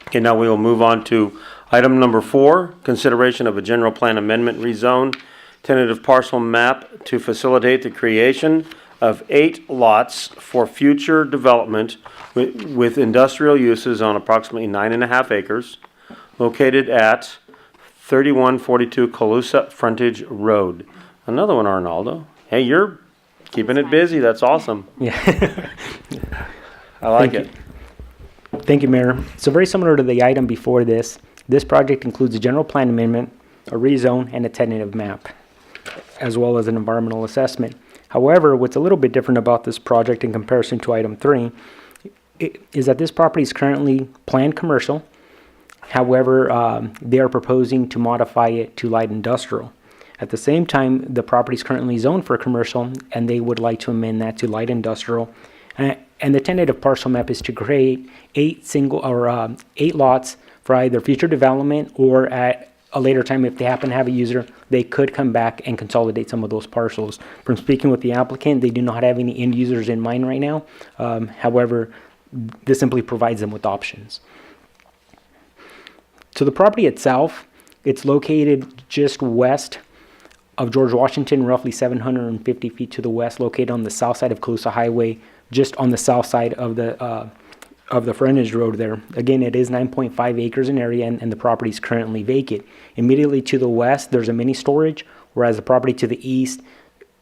Okay, now we will move on to item number 4, consideration of a general plan amendment rezone, tentative parcel map to facilitate the creation of 8 lots for future development with industrial uses on approximately 9.5 acres, located at 3142 Calusa Frontage Road. Another one, Arnaldo. Hey, you're keeping it busy. That's awesome. Yeah. I like it. Thank you, Mayor. So very similar to the item before this project includes a general plan amendment, a rezone, and a tentative map, as well as an environmental assessment. However, what's a little bit different about this project in comparison to item 3 is that this property is currently planned commercial. However, they are proposing to modify it to light industrial. At the same time, the property is currently zoned for commercial, and they would like to amend that to light industrial. And the tentative parcel map is to create 8 lots for either future development, or at a later time, if they happen to have a user, they could come back and consolidate some of those parcels. From speaking with the applicant, they do not have any end users in mind right now. However, this simply provides them with options. So the property itself, it's located just west of George Washington, roughly 750 feet to the west, located on the south side of Calusa Highway, just on the south side of the frontage road there. Again, it is 9.5 acres in area, and the property is currently vacant. Immediately to the west, there's a mini storage, whereas the property to the east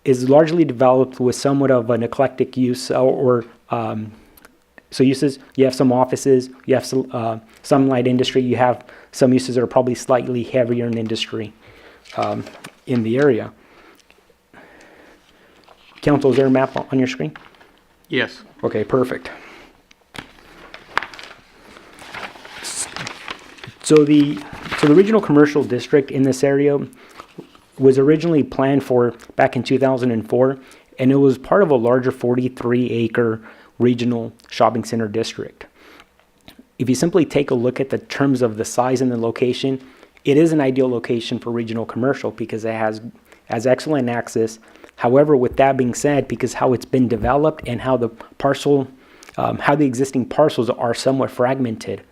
is largely developed with somewhat of an eclectic use, so uses. You have some offices, you have some light industry, you have some uses that are probably slightly heavier in industry in the area. Council, is there a map on your screen? Yes. Okay, perfect. So the regional commercial district in this area was originally planned for back in 2004, and it was part of a larger 43-acre regional shopping center district. If you simply take a look at the terms of the size and the location, it is an ideal location for regional commercial because it has excellent access. However, with that being said, because how it's been developed and how the existing parcels are somewhat fragmented,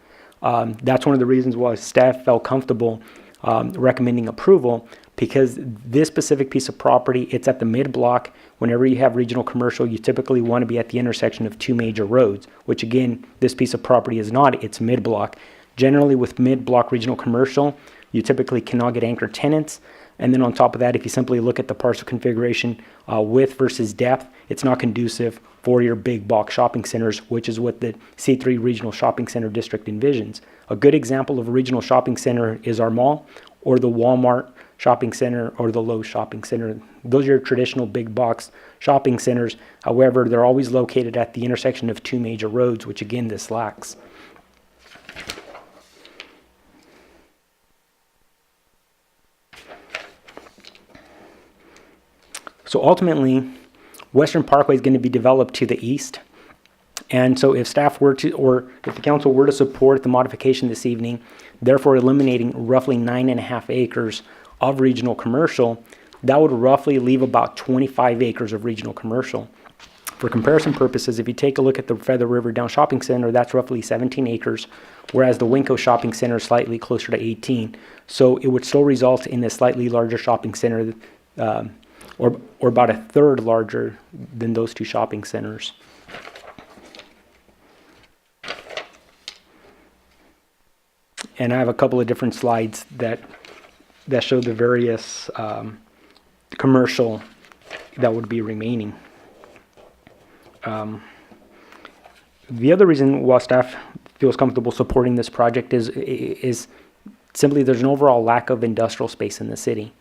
that's one of the reasons why staff felt comfortable recommending approval, because this specific piece of property, it's at the mid-block. Whenever you have regional commercial, you typically want to be at the intersection of 2 major roads, which again, this piece of property is not. It's mid-block. Generally, with mid-block regional commercial, you typically cannot get anchor tenants. And then on top of that, if you simply look at the parcel configuration, width versus depth, it's not conducive for your big box shopping centers, which is what the C3 Regional Shopping Center District envisions. A good example of a regional shopping center is our mall, or the Walmart shopping center, or the Lowe's shopping center. Those are your traditional big box shopping centers. However, they're always located at the intersection of 2 major roads, which again, this lacks. So ultimately, Western Parkway is going to be developed to the east. And so if staff were to, or if the council were to support the modification this evening, therefore eliminating roughly 9.5 acres of regional commercial, that would roughly leave about 25 acres of regional commercial. For comparison purposes, if you take a look at the Feather River Down Shopping Center, that's roughly 17 acres, whereas the Winco Shopping Center is slightly closer to 18. So it would still result in a slightly larger shopping center, or about a third larger than those 2 shopping centers. And I have a couple of different slides that show the various commercial that would be remaining. The other reason why staff feels comfortable supporting this project is simply there's an overall lack of industrial space in the city.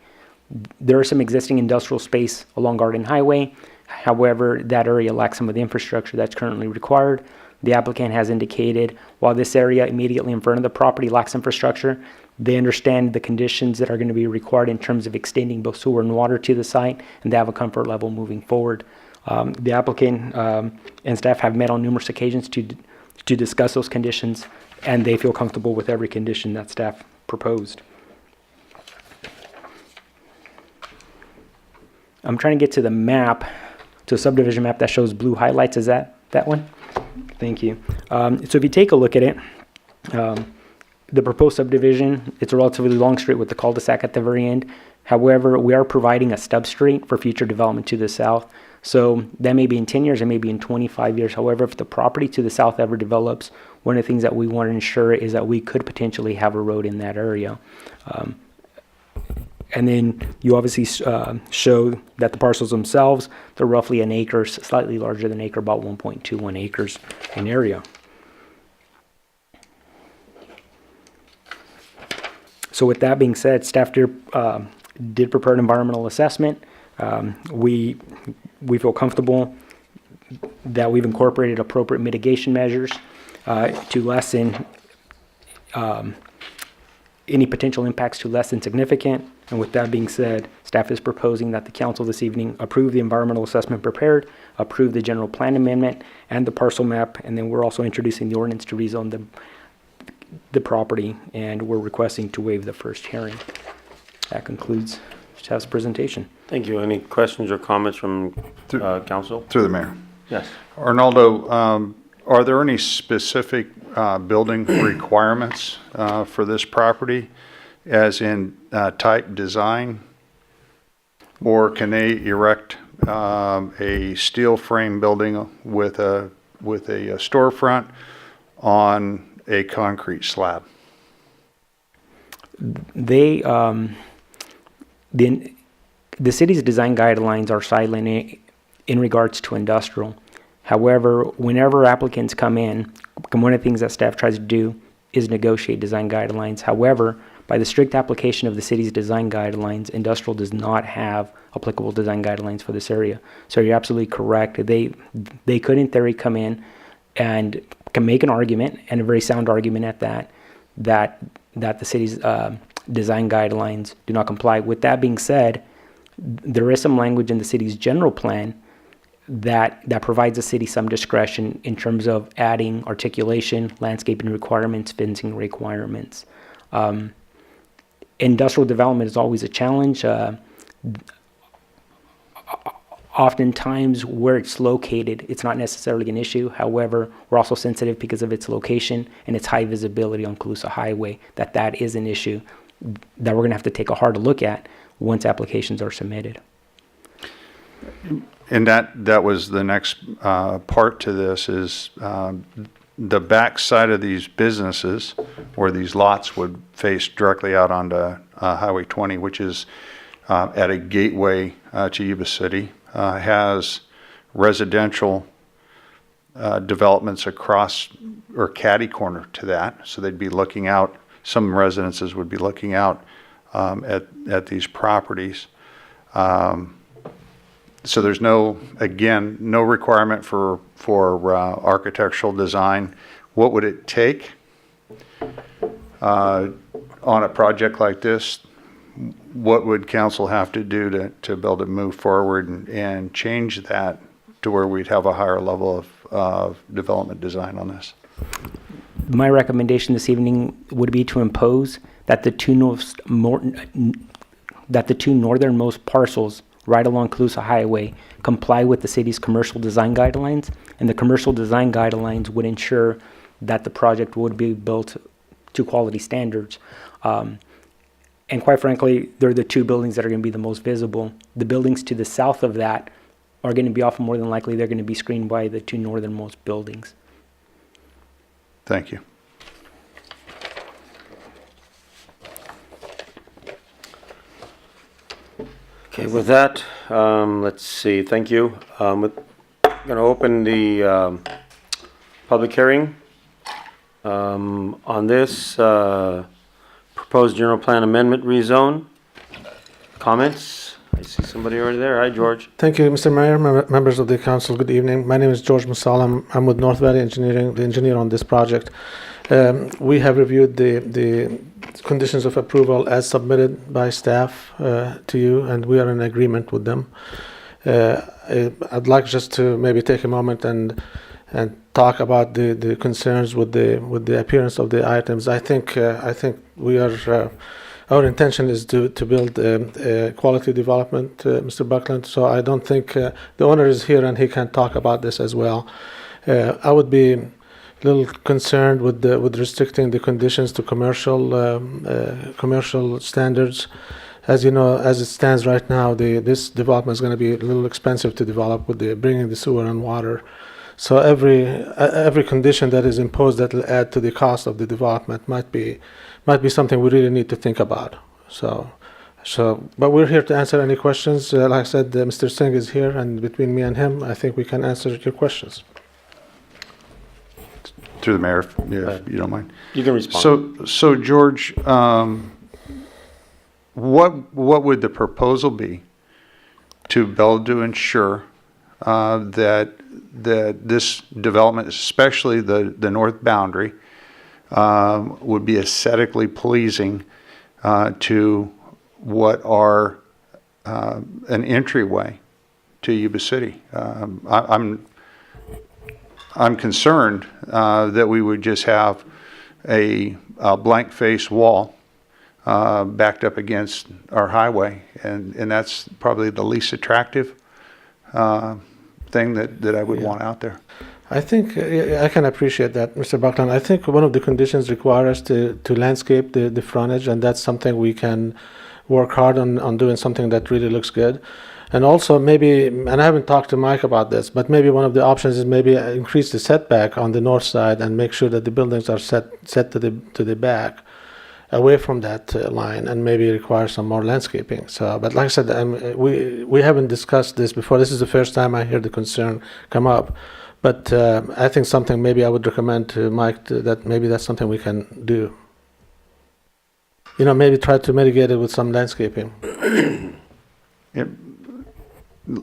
There is some existing industrial space along Garden Highway. However, that area lacks some of the infrastructure that's currently required. The applicant has indicated while this area immediately in front of the property lacks infrastructure, they understand the conditions that are going to be required in terms of extending both sewer and water to the site, and they have a comfort level moving forward. The applicant and staff have met on numerous occasions to discuss those conditions, and they feel comfortable with every condition that staff proposed. I'm trying to get to the map, to a subdivision map that shows blue highlights. Is that one? Thank you. So if you take a look at it, the proposed subdivision, it's a relatively long street with the cul-de-sac at the very end. However, we are providing a stub street for future development to the south. So that may be in 10 years, it may be in 25 years. However, if the property to the south ever develops, one of the things that we want to ensure is that we could potentially have a road in that area. And then you obviously show that the parcels themselves, they're roughly an acre, slightly larger than an acre, about 1.21 acres in area. So with that being said, staff did prepare an environmental assessment. We feel comfortable that we've incorporated appropriate mitigation measures to lessen any potential impacts to less than significant. And with that being said, staff is proposing that the council this evening approve the environmental assessment prepared, approve the general plan amendment and the parcel map, and then we're also introducing the ordinance to rezone the property, and we're requesting to waive the first hearing. That concludes staff's presentation. Thank you. Any questions or comments from council? Through the mayor. Yes. Arnaldo, are there any specific building requirements for this property, as in type design? Or can they erect a steel frame building with a storefront on a concrete slab? They, the city's design guidelines are silent in regards to industrial. However, whenever applicants come in, one of the things that staff tries to do is negotiate design guidelines. However, by the strict application of the city's design guidelines, industrial does not have applicable design guidelines for this area. So you're absolutely correct. They could, in theory, come in and can make an argument, and a very sound argument at that the city's design guidelines do not comply. With that being said, there is some language in the city's general plan that provides the city some discretion in terms of adding articulation, landscaping requirements, fencing requirements. Industrial development is always a challenge. Oftentimes where it's located, it's not necessarily an issue. However, we're also sensitive because of its location and its high visibility on Colusa Highway, that is an issue that we're gonna have to take a hard look at once applications are submitted. And that was the next part to this is the back side of these businesses, where these lots would face directly out onto Highway 20, which is at a gateway to Yuba City, has residential developments across or catty corner to that. So they'd be looking out, some residences would be looking out at these properties. So there's no requirement for architectural design. What would it take on a project like this? What would council have to do to be able to move forward and change that to where we'd have a higher level of development design on this? My recommendation this evening would be to impose that the two northernmost parcels right along Colusa Highway comply with the city's commercial design guidelines, and the commercial design guidelines would ensure that the project would be built to quality standards. And quite frankly, they're the two buildings that are going to be the most visible. The buildings to the south of that are going to be more than likely they're going to be screened by the two northernmost buildings. Thank you. Okay, with that, let's see, thank you. We're going to open the public hearing on this proposed general plan amendment rezone. Comments? I see somebody already there. Hi, George. Thank you, Mr. Mayor, members of the council. Good evening. My name is George Musalam. I'm with North Valley Engineering, the engineer on this project. We have reviewed the conditions of approval as submitted by staff to you, and we are in agreement with them. I'd like just to maybe take a moment and talk about the concerns with the appearance of the items. I think we are. Our intention is to build quality development, Mr. Buckland. So I don't think the owner is here and he can talk about this as well. I would be little concerned with restricting the conditions to commercial standards. As you know, as it stands right now, this development is going to be a little expensive to develop with bringing the sewer and water. So every condition that is imposed that will add to the cost of the development might be something we really need to think about. But we're here to answer any questions. Like I said, Mr. Singh is here, and between me and him, I think we can answer your questions. Through the mayor, if you don't mind. You can respond. So George, what would the proposal be to ensure that this development, especially the north boundary, would be aesthetically pleasing to what are an entryway to Yuba City? I'm concerned that we would just have a blank face wall backed up against our highway, and that's probably the least attractive thing that I would want out there. I think I can appreciate that, Mr. Buckland. I think one of the conditions require us to landscape the frontage, and that's something we can work hard on doing, something that really looks good. And also maybe, and I haven't talked to Mike about this, but maybe one of the options is maybe increase the setback on the north side and make sure that the buildings are set to the back, away from that line, and maybe require some more landscaping. So, but like I said, we haven't discussed this before. This is the first time I hear the concern come up. But I think something maybe I would recommend to Mike that maybe that's something we can do. You know, maybe try to mitigate it with some landscaping.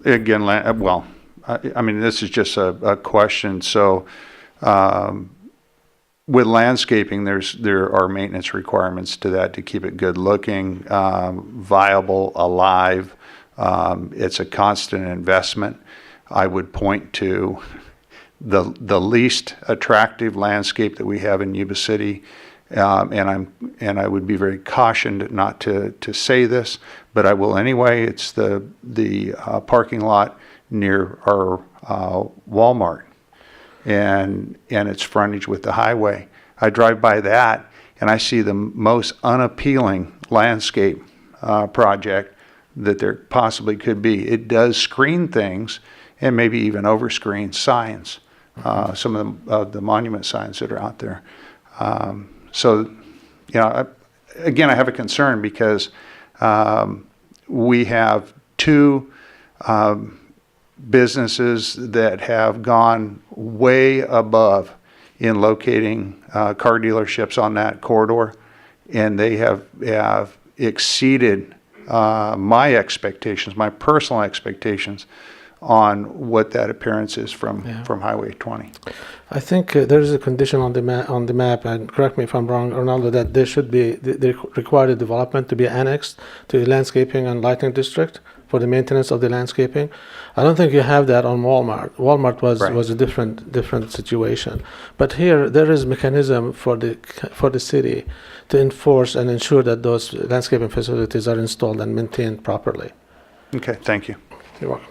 Again, well, I mean, this is just a question. So, with landscaping, there are maintenance requirements to that to keep it good looking, viable, alive. It's a constant investment. I would point to the least attractive landscape that we have in Yuba City, and I would be very cautioned not to say this, but I will anyway. It's the parking lot near our Walmart, and its frontage with the highway. I drive by that and I see the most unappealing landscape project that there possibly could be. It does screen things and maybe even overscreen signs, some of the monument signs that are out there. So, you know, again, I have a concern because we have two businesses that have gone way above in locating car dealerships on that corridor, and they have exceeded my expectations, my personal expectations, on what that appearance is from Highway 20. I think there is a condition on the map, and correct me if I'm wrong, Ronaldo, that there should be the required development to be annexed to the landscaping and lighting district for the maintenance of the landscaping. I don't think you have that on Walmart. Walmart was a different situation, but here there is mechanism for the city to enforce and ensure that those landscaping facilities are installed and maintained properly. Okay, thank you. You're welcome.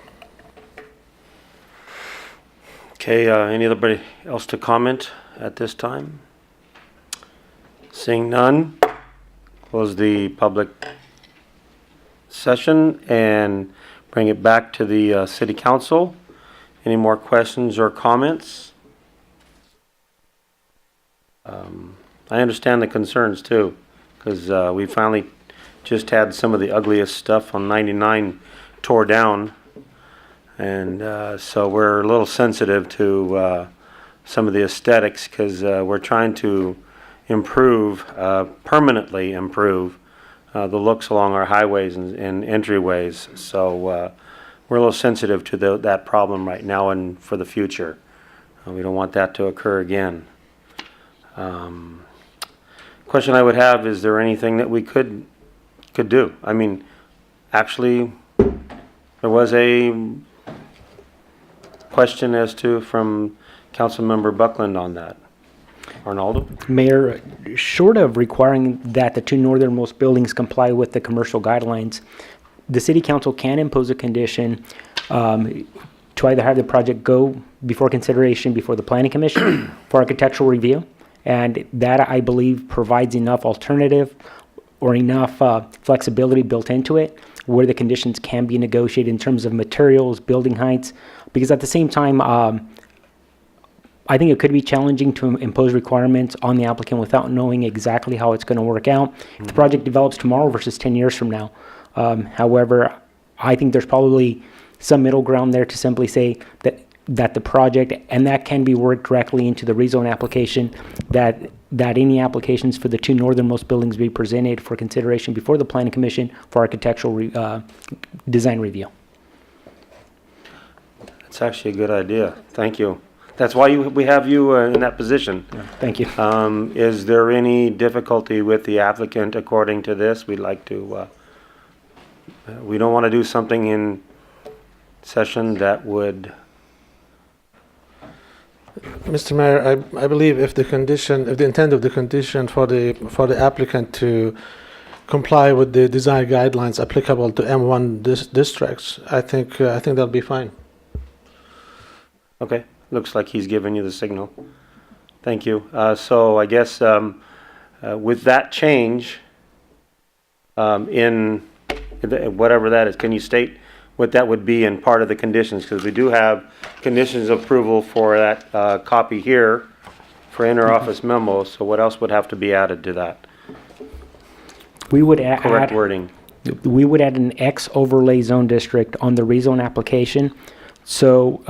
Okay, anybody else to comment at this time? Seeing none, close the public session and bring it back to the city council. Any more questions or comments? I understand the concerns too, because we finally just had some of the ugliest stuff on 99 tore down. And so we're a little sensitive to some of the aesthetics, because we're trying to improve, permanently improve the looks along our highways and entryways. So we're a little sensitive to that problem right now and for the future. We don't want that to occur again. Question I would have, is there anything that we could do? I mean, actually, there was a question as to from Councilmember Buckland on that. Arnaldo? Mayor, short of requiring that the two northernmost buildings comply with the commercial guidelines, the city council can impose a condition to either have the project go before consideration before the planning commission for architectural review. And that, I believe, provides enough alternative or enough flexibility built into it where the conditions can be negotiated in terms of materials, building heights. Because at the same time, I think it could be challenging to impose requirements on the applicant without knowing exactly how it's going to work out. If the project develops tomorrow versus 10 years from now. However, I think there's probably some middle ground there to simply say that the project, and that can be worked directly into the rezone application, that any applications for the two northernmost buildings be presented for consideration before the planning commission for architectural design review. That's actually a good idea. Thank you. That's why we have you in that position. Thank you. Is there any difficulty with the applicant according to this? We'd like to, we don't want to do something in session that would... Mr. Mayor, I believe if the intent of the condition for the applicant to comply with the design guidelines applicable to M1 districts, I think that'll be fine. Okay, looks like he's giving you the signal. Thank you. So I guess with that change in whatever that is, can you state what that would be in part of the conditions? Because we do have conditions of approval for that copy here for inter-office memo. So what else would have to be added to that? We would Correct wording. We would add an X overlay zone district on the rezone application. So,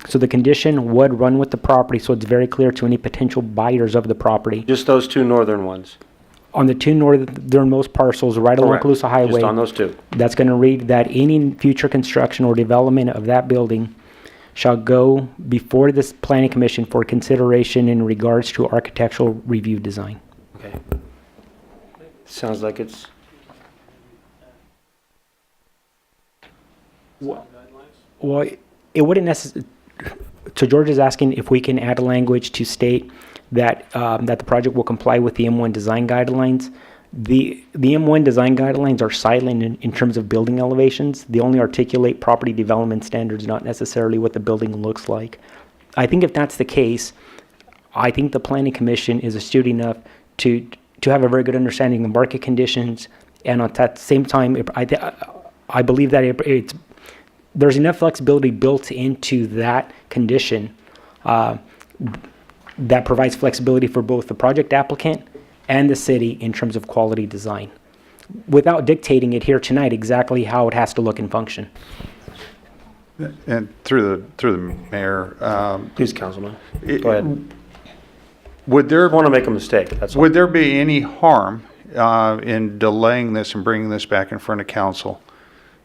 so the condition would run with the property, so it's very clear to any potential buyers of the property. Just those two northern ones? On the two northernmost parcels right along Correct. Calusa Highway. Just on those two? That's going to read that any future construction or development of that building shall go before this planning commission for consideration in regards to architectural review design. Okay. Sounds like it's... Well, it wouldn't necessarily... So George is asking if we can add a language to state that that the project will comply with the M1 design guidelines. The M1 design guidelines are silent in terms of building elevations. They only articulate property development standards, not necessarily what the building looks like. I think if that's the case, I think the planning commission is astute enough to have a very good understanding of market conditions, and at that same time, I believe that there's enough flexibility built into that condition that provides flexibility for both the project applicant and the city in terms of quality design, without dictating it here tonight exactly how it has to look and function. And through the mayor, Please, Councilman. Go ahead. would there I want to make a mistake, that's all. would there be any harm in delaying this and bringing this back in front of council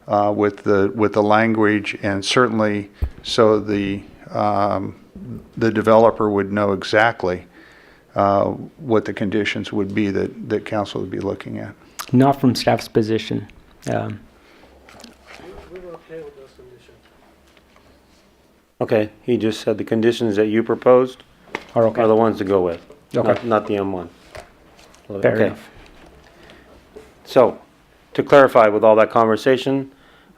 with the language, and certainly so the developer would know exactly what the conditions would be that council would be looking at? Not from staff's position. We were okay with those conditions. Okay, he just said the conditions that you proposed Are okay. are the ones to go with, Okay. not the M1. Fair Okay. enough. So, to clarify with all that conversation,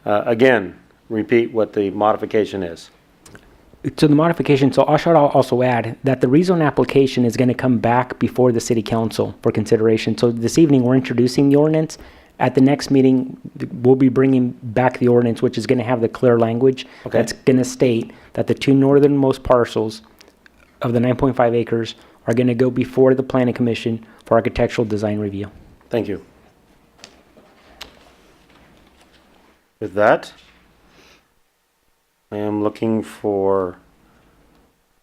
again, repeat what the modification is. To the modification, so I should also add that the rezone application is going to come back before the city council for consideration. So this evening, we're introducing the ordinance. At the next meeting, we'll be bringing back the ordinance, which is going to have the clear language Okay. that's going to state that the two northernmost parcels of the 9.5 acres are going to go before the planning commission for architectural design review. Thank you. With that, I am looking for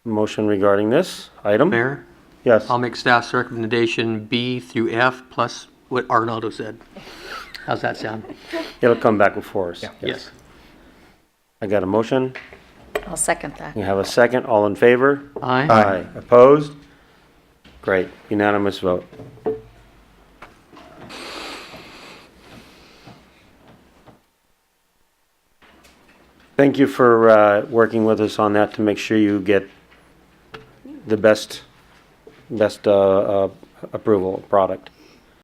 motion regarding this item. Mayor, Yes. I'll make staff's recommendation B through F plus what Arnaldo said. How's that sound? It'll come back before us. Yes. I got a motion. I'll second that. You have a second. All in favor? Aye. Aye. Opposed? Great. Unanimous vote. Thank you for working with us on that to make sure you get the best approval product.